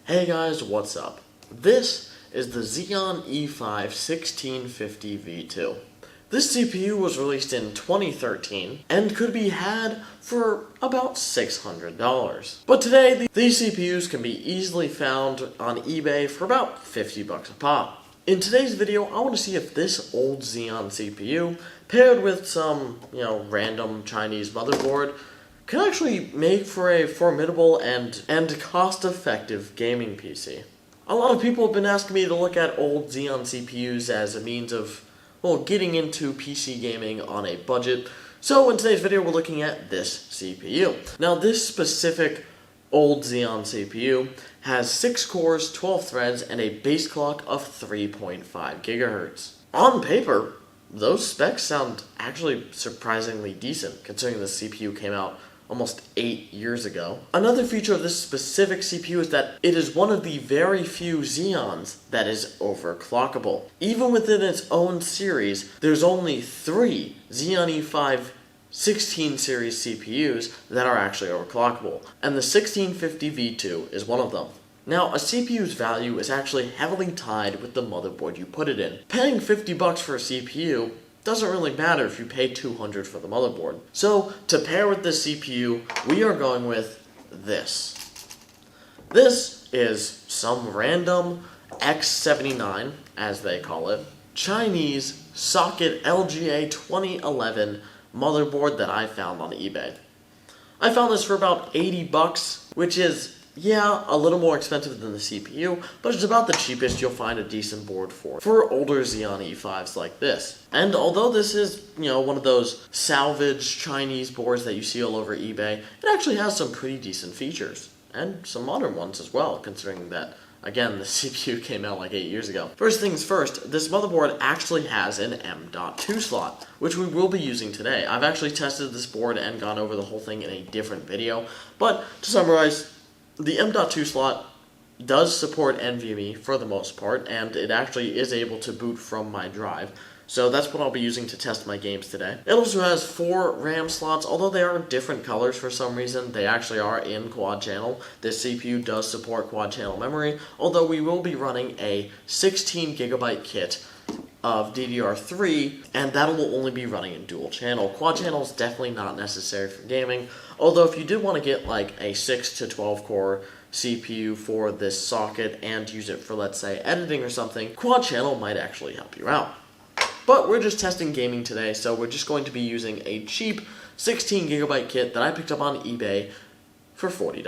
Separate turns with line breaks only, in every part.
Hey guys, what's up? This is the Xeon E5-1650 V2. This CPU was released in 2013 and could be had for about $600. But today, these CPUs can be easily found on eBay for about $50 a pop. In today's video, I want to see if this old Xeon CPU, paired with some, random Chinese motherboard, can actually make for a formidable and cost-effective gaming PC. A lot of people have been asking me to look at old Xeon CPUs as a means of, getting into PC gaming on a budget. So in today's video, we're looking at this CPU. Now, this specific old Xeon CPU has 6 cores, 12 threads, and a base clock of 3.5 GHz. On paper, those specs sound actually surprisingly decent, considering the CPU came out almost 8 years ago. Another feature of this specific CPU is that it is one of the very few Xeons that is overclockable. Even within its own series, there's only 3 Xeon E5-16 series CPUs that are actually overclockable, and the 1650 V2 is one of them. Now, a CPU's value is actually heavily tied with the motherboard you put it in. Paying $50 for a CPU doesn't really matter if you pay $200 for the motherboard. So, to pair with this CPU, we are going with this. This is some random X79, as they call it, Chinese socket LGA 2011 motherboard that I found on eBay. I found this for about $80, which is, a little more expensive than the CPU, but it's about the cheapest you'll find a decent board for older Xeon E5s like this. And although this is, one of those salvage Chinese boards that you see all over eBay, it actually has some pretty decent features, and some modern ones as well, considering that, again, the CPU came out like 8 years ago. First things first, this motherboard actually has an M.2 slot, which we will be using today. I've actually tested this board and gone over the whole thing in a different video, but to summarize, the M.2 slot does support NVMe for the most part, and it actually is able to boot from my drive. So that's what I'll be using to test my games today. It also has 4 RAM slots, although they are different colors for some reason. They actually are in quad channel. This CPU does support quad channel memory, although we will be running a 16GB kit of DDR3, and that will only be running in dual channel. Quad channel is definitely not necessary for gaming, although if you did want to get like a 6 to 12 core CPU for this socket and use it for, let's say, editing or something, quad channel might actually help you out. But we're just testing gaming today, so we're just going to be using a cheap 16GB kit that I picked up on eBay for $40.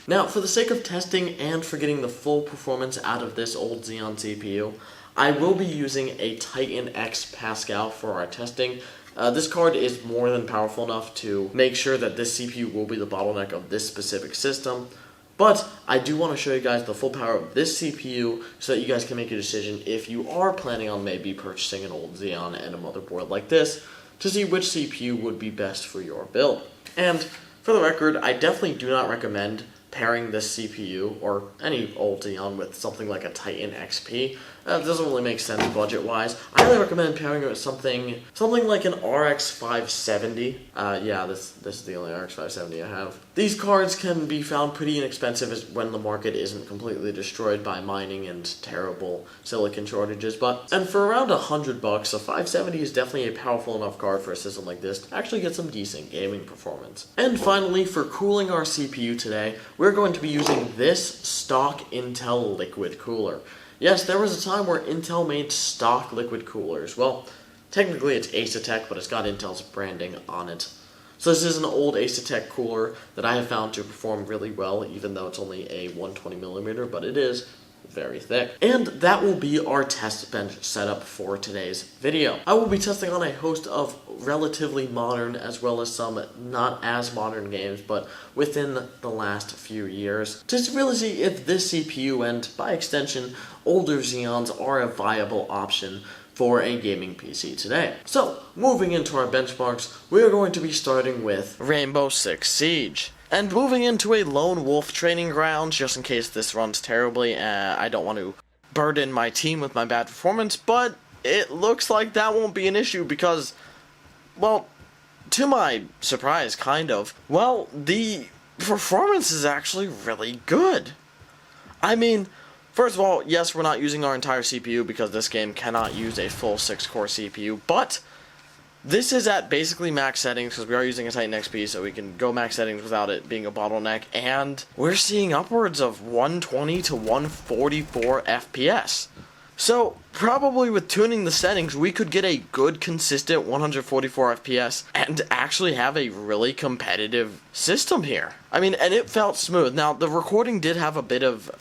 Now, for the sake of testing and for getting the full performance out of this old Xeon CPU, I will be using a Titan X Pascal for our testing. This card is more than powerful enough to make sure that this CPU will be the bottleneck of this specific system. But I do want to show you guys the full power of this CPU so that you guys can make a decision if you are planning on maybe purchasing an old Xeon and a motherboard like this to see which CPU would be best for your build. And for the record, I definitely do not recommend pairing this CPU or any old Xeon with something like a Titan XP. That doesn't really make sense budget-wise. I highly recommend pairing it with something like an RX 570. This is the only RX 570 I have. These cards can be found pretty inexpensive when the market isn't completely destroyed by mining and terrible silicon shortages. And for around $100, a 570 is definitely a powerful enough card for a system like this to actually get some decent gaming performance. And finally, for cooling our CPU today, we're going to be using this stock Intel liquid cooler. Yes, there was a time where Intel made stock liquid coolers. Well, technically it's Asetek, but it's got Intel's branding on it. So this is an old Asetek cooler that I have found to perform really well, even though it's only a 120mm, but it is very thick. And that will be our test bench setup for today's video. I will be testing on a host of relatively modern as well as some not as modern games, but within the last few years, to really see if this CPU and, by extension, older Xeons are a viable option for a gaming PC today. So, moving into our benchmarks, we are going to be starting with Rainbow Six Siege. And moving into a lone wolf training ground, just in case this runs terribly, I don't want to burden my team with my bad performance, but it looks like that won't be an issue because, well, to my surprise, kind of, well, the performance is actually really good. I mean, first of all, yes, we're not using our entire CPU because this game cannot use a full 6-core CPU, but this is at basically max settings because we are using a Titan XP, so we can go max settings without it being a bottleneck, and we're seeing upwards of 120 to 144 FPS. So, probably with tuning the settings, we could get a good, consistent 144 FPS and actually have a really competitive system here. I mean, and it felt smooth. Now, the recording did have a bit of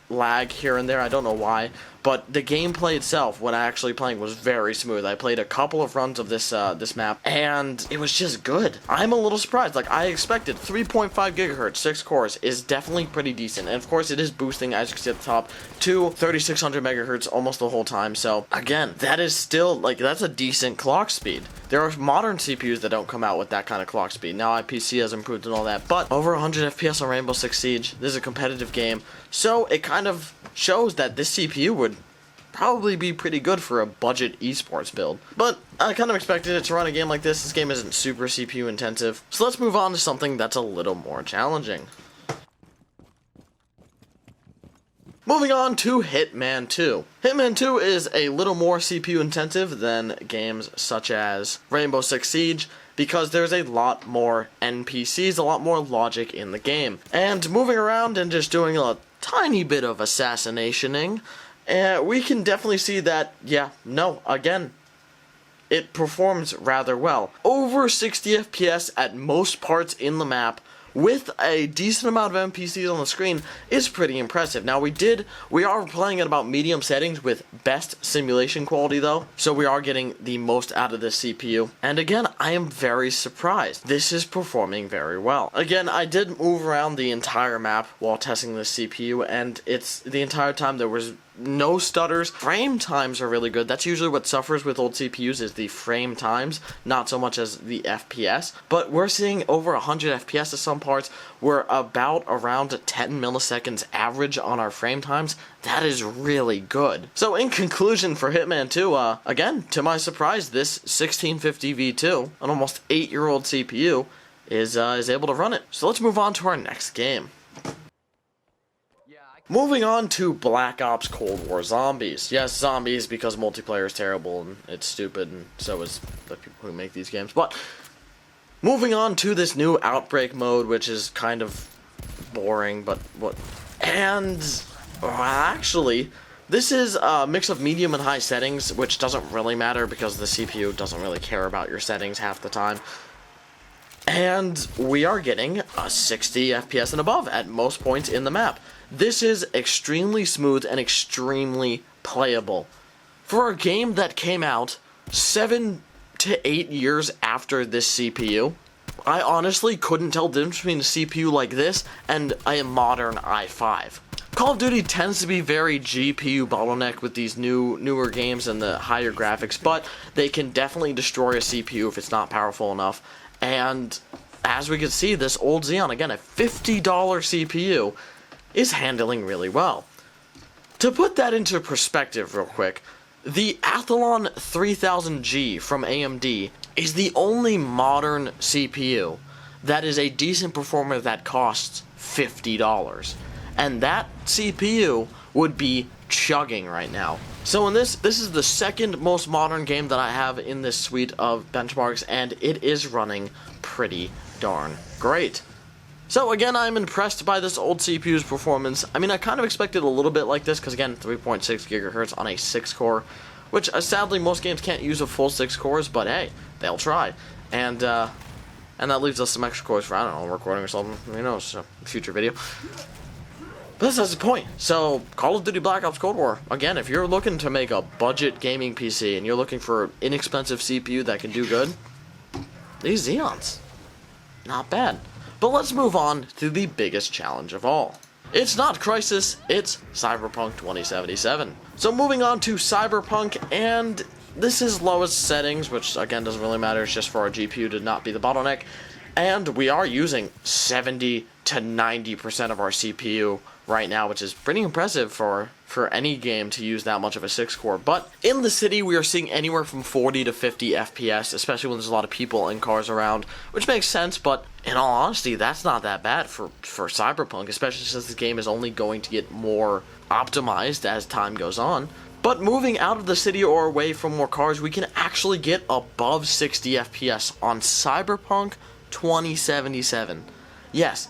lag here and there, I don't know why, but the gameplay itself, when actually playing, was very smooth. I played a couple of runs of this this map, and it was just good. I'm a little surprised. Like, I expected 3.5 gigahertz, 6 cores is definitely pretty decent. And of course, it is boosting, as you can see at the top, to 3600 megahertz almost the whole time. So, again, that is still, like, that's a decent clock speed. There are modern CPUs that don't come out with that kind of clock speed. Now, IPC has improved and all that, but over 100 FPS on Rainbow Six Siege, this is a competitive game, so it kind of shows that this CPU would probably be pretty good for a budget esports build. But I kind of expected it to run a game like this. This game isn't super CPU intensive, so let's move on to something that's a little more challenging. Moving on to Hitman 2. Hitman 2 is a little more CPU intensive than games such as Rainbow Six Siege because there's a lot more NPCs, a lot more logic in the game. And moving around and just doing a tiny bit of assassinationing, we can definitely see that, yeah, no, again, it performs rather well. Over 60 FPS at most parts in the map, with a decent amount of NPCs on the screen, is pretty impressive. Now, we are playing at about medium settings with best simulation quality though, so we are getting the most out of this CPU. And again, I am very surprised. This is performing very well. Again, I did move around the entire map while testing this CPU, and it's the entire time there was no stutters. Frame times are really good. That's usually what suffers with old CPUs, is the frame times, not so much as the FPS. But we're seeing over 100 FPS at some parts. We're about around 10 milliseconds average on our frame times. That is really good. So in conclusion for Hitman 2, again, to my surprise, this 1650 V2, an almost 8-year-old CPU, is able to run it. So let's move on to our next game. Moving on to Black Ops Cold War Zombies. Yes, zombies, because multiplayer is terrible and it's stupid, and so is the people who make these games. But moving on to this new Outbreak Mode, which is kind of boring, but what? And actually, this is a mix of medium and high settings, which doesn't really matter because the CPU doesn't really care about your settings half the time. And we are getting a 60 FPS and above at most points in the map. This is extremely smooth and extremely playable. For a game that came out 7 to 8 years after this CPU, I honestly couldn't tell the difference between a CPU like this and a modern i5. Call of Duty tends to be very GPU bottleneck with these newer games and the higher graphics, but they can definitely destroy a CPU if it's not powerful enough. And as we can see, this old Xeon, again, a $50 CPU, is handling really well. To put that into perspective real quick, the Athlon 3000G from AMD is the only modern CPU that is a decent performer that costs $50. And that CPU would be chugging right now. So in this is the second most modern game that I have in this suite of benchmarks, and it is running pretty darn great. So again, I'm impressed by this old CPU's performance. I mean, I kind of expected a little bit like this, because again, 3.6 gigahertz on a 6-core, which sadly most games can't use a full 6 cores, but hey, they'll try. And that leaves us some extra cores for, I don't know, recording or something, who knows, so future video. But that's the point. So, Call of Duty Black Ops Cold War, again, if you're looking to make a budget gaming PC and you're looking for an inexpensive CPU that can do good, these Xeons, not bad. But let's move on to the biggest challenge of all. It's not Crysis, it's Cyberpunk 2077. So moving on to Cyberpunk, and this is lowest settings, which again doesn't really matter, it's just for our GPU to not be the bottleneck. And we are using 70 to 90% of our CPU right now, which is pretty impressive for any game to use that much of a 6-core. But in the city, we are seeing anywhere from 40 to 50 FPS, especially when there's a lot of people and cars around, which makes sense, but in all honesty, that's not that bad for Cyberpunk, especially since the game is only going to get more optimized as time goes on. But moving out of the city or away from more cars, we can actually get above 60 FPS on Cyberpunk 2077. Yes,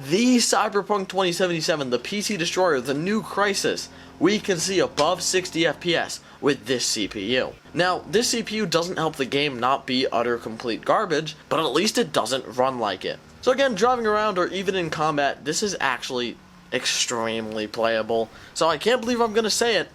the Cyberpunk 2077, the PC Destroyer, the new Crisis, we can see above 60 FPS with this CPU. Now, this CPU doesn't help the game not be utter complete garbage, but at least it doesn't run like it. So again, driving around or even in combat, this is actually extremely playable. So I can't believe I'm going to say it,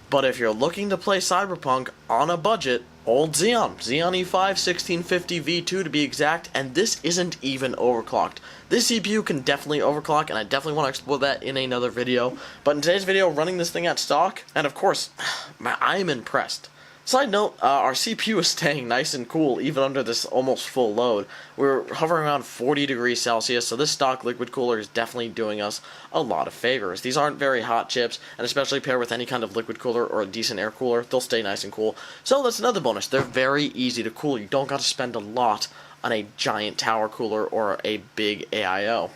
but if you're looking to play Cyberpunk on a budget, old Xeon E5-1650 V2 to be exact, and this isn't even overclocked. This CPU can definitely overclock, and I definitely want to explore that in another video, but in today's video, running this thing at stock, and of course, I am impressed. Side note, our CPU is staying nice and cool even under this almost full load. We're hovering around 40 degrees Celsius, so this stock liquid cooler is definitely doing us a lot of favors. These aren't very hot chips, and especially paired with any kind of liquid cooler or a decent air cooler, they'll stay nice and cool. So that's another bonus. They're very easy to cool. You don't got to spend a lot on a giant tower cooler or a big AIO.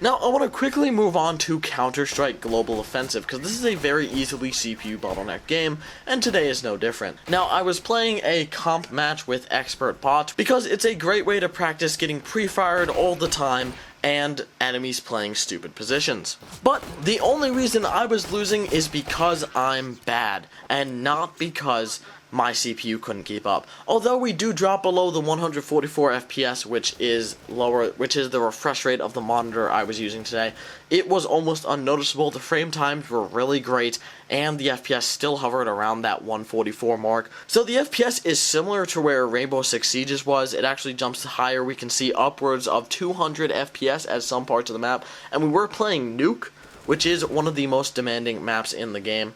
Now, I want to quickly move on to Counter-Strike Global Offensive, because this is a very easily CPU bottleneck game, and today is no different. Now, I was playing a comp match with expert bots, because it's a great way to practice getting pre-fired all the time, and enemies playing stupid positions. But the only reason I was losing is because I'm bad, and not because my CPU couldn't keep up. Although we do drop below the 144 FPS, which is the refresh rate of the monitor I was using today, it was almost unnoticeable. The frame times were really great, and the FPS still hovered around that 144 mark. So the FPS is similar to where Rainbow Six Siege's was. It actually jumps higher. We can see upwards of 200 FPS at some parts of the map, and we were playing Nuke, which is one of the most demanding maps in the game.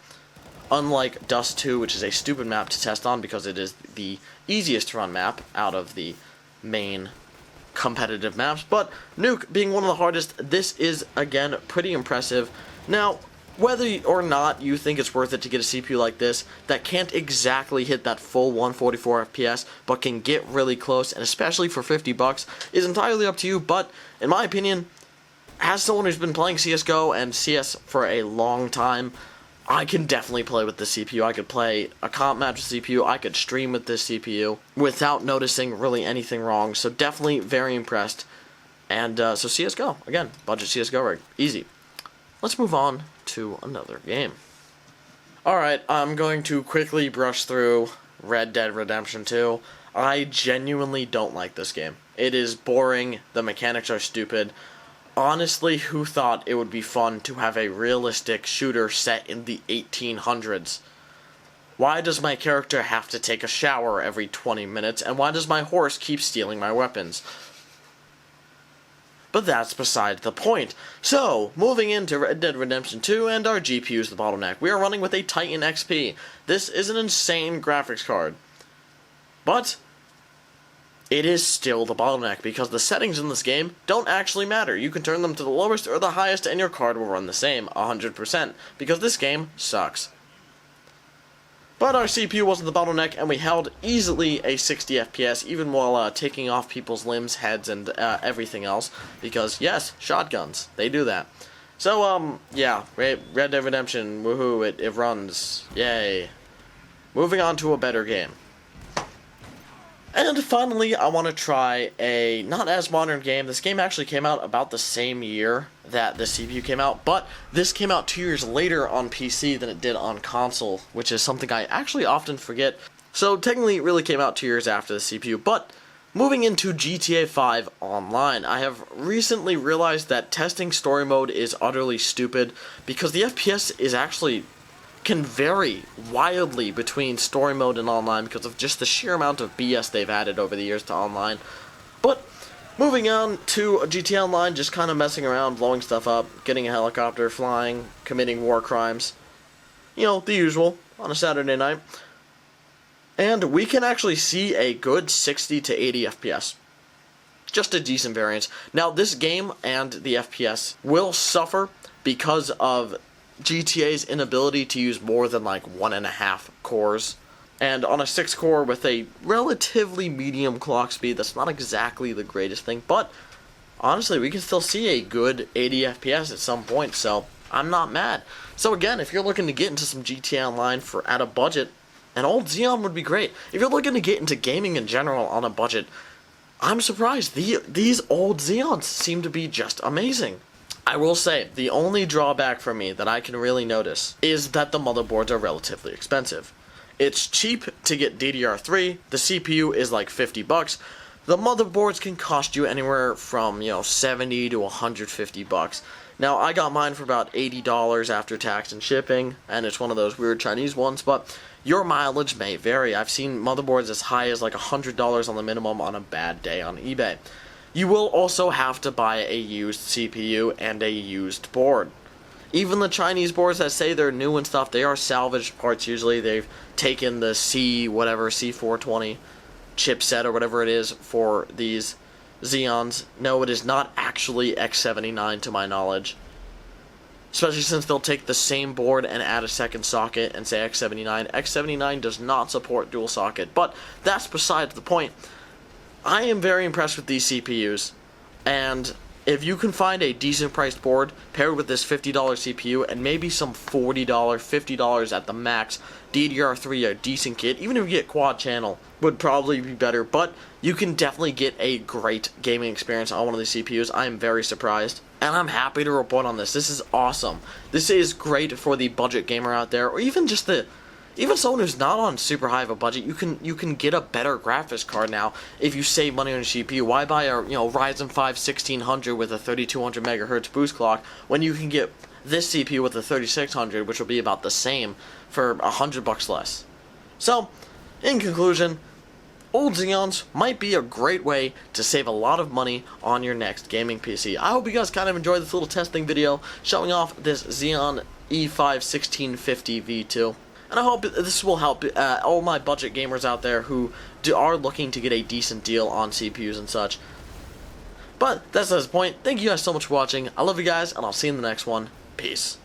Unlike Dust 2, which is a stupid map to test on because it is the easiest to run map out of the main competitive maps, but Nuke being one of the hardest, this is, again, pretty impressive. Now, whether or not you think it's worth it to get a CPU like this that can't exactly hit that full 144 FPS, but can get really close, and especially for 50 bucks, is entirely up to you, but in my opinion, as someone who's been playing CSGO and CS for a long time, I can definitely play with the CPU. I could play a comp match with CPU. I could stream with this CPU without noticing really anything wrong. So definitely very impressed. And so CSGO, again, budget CSGO rig, easy. Let's move on to another game. Alright, I'm going to quickly brush through Red Dead Redemption 2. I genuinely don't like this game. It is boring. The mechanics are stupid. Honestly, who thought it would be fun to have a realistic shooter set in the 1800s? Why does my character have to take a shower every 20 minutes, and why does my horse keep stealing my weapons? But that's beside the point. So, moving into Red Dead Redemption 2, and our GPU is the bottleneck. We are running with a Titan XP. This is an insane graphics card. But it is still the bottleneck, because the settings in this game don't actually matter. You can turn them to the lowest or the highest and your card will run the same, 100%, because this game sucks. But our CPU wasn't the bottleneck, and we held easily a 60 FPS, even while taking off people's limbs, heads, and everything else, because yes, shotguns, they do that. So, yeah, Red Dead Redemption, woohoo, it runs, yay. Moving on to a better game. And finally, I want to try a not as modern game. This game actually came out about the same year that the CPU came out, but this came out 2 years later on PC than it did on console, which is something I actually often forget. So technically, it really came out 2 years after the CPU, but moving into GTA 5 Online, I have recently realized that testing story mode is utterly stupid, because the FPS is actually can vary wildly between story mode and online because of just the sheer amount of BS they've added over the years to online. But moving on to GTA Online, just kind of messing around, blowing stuff up, getting a helicopter, flying, committing war crimes. You know, the usual on a Saturday night. And we can actually see a good 60 to 80 FPS. Just a decent variance. Now, this game and the FPS will suffer because of GTA's inability to use more than like 1.5 cores. And on a 6 core with a relatively medium clock speed, that's not exactly the greatest thing. But honestly, we can still see a good 80 FPS at some point, so I'm not mad. So again, if you're looking to get into some GTA Online at a budget, an old Xeon would be great. If you're looking to get into gaming in general on a budget, I'm surprised. These old Xeons seem to be just amazing. I will say, the only drawback for me that I can really notice is that the motherboards are relatively expensive. It's cheap to get DDR3, the CPU is like $50. The motherboards can cost you anywhere from, $70 to $150. Now, I got mine for about $80 after tax and shipping, and it's one of those weird Chinese ones, but your mileage may vary. I've seen motherboards as high as like $100 on the minimum on a bad day on eBay. You will also have to buy a used CPU and a used board. Even the Chinese boards that say they're new and stuff, they are salvaged parts usually. They've taken the C420 chipset or whatever it is for these Xeons. No, it is not actually X79 to my knowledge. Especially since they'll take the same board and add a second socket and say X79. X79 does not support dual socket, but that's besides the point. I am very impressed with these CPUs, and if you can find a decent priced board paired with this $50 CPU and maybe some $40, $50 at the max DDR3, a decent kit, even if you get quad channel, would probably be better, but you can definitely get a great gaming experience on one of these CPUs. I am very surprised, and I'm happy to report on this. This is awesome. This is great for the budget gamer out there, or even just even someone who's not on super high of a budget. You can get a better graphics card now if you save money on your CPU. Why buy a Ryzen 5 1600 with a 3200 megahertz boost clock when you can get this CPU with a 3600, which will be about the same for $100 less? So, in conclusion, old Xeons might be a great way to save a lot of money on your next gaming PC. I hope you guys kind of enjoyed this little testing video showing off this Xeon E5-1650 V2. And I hope this will help all my budget gamers out there who are looking to get a decent deal on CPUs and such. But that's the point. Thank you guys so much for watching. I love you guys, and I'll see you in the next one. Peace.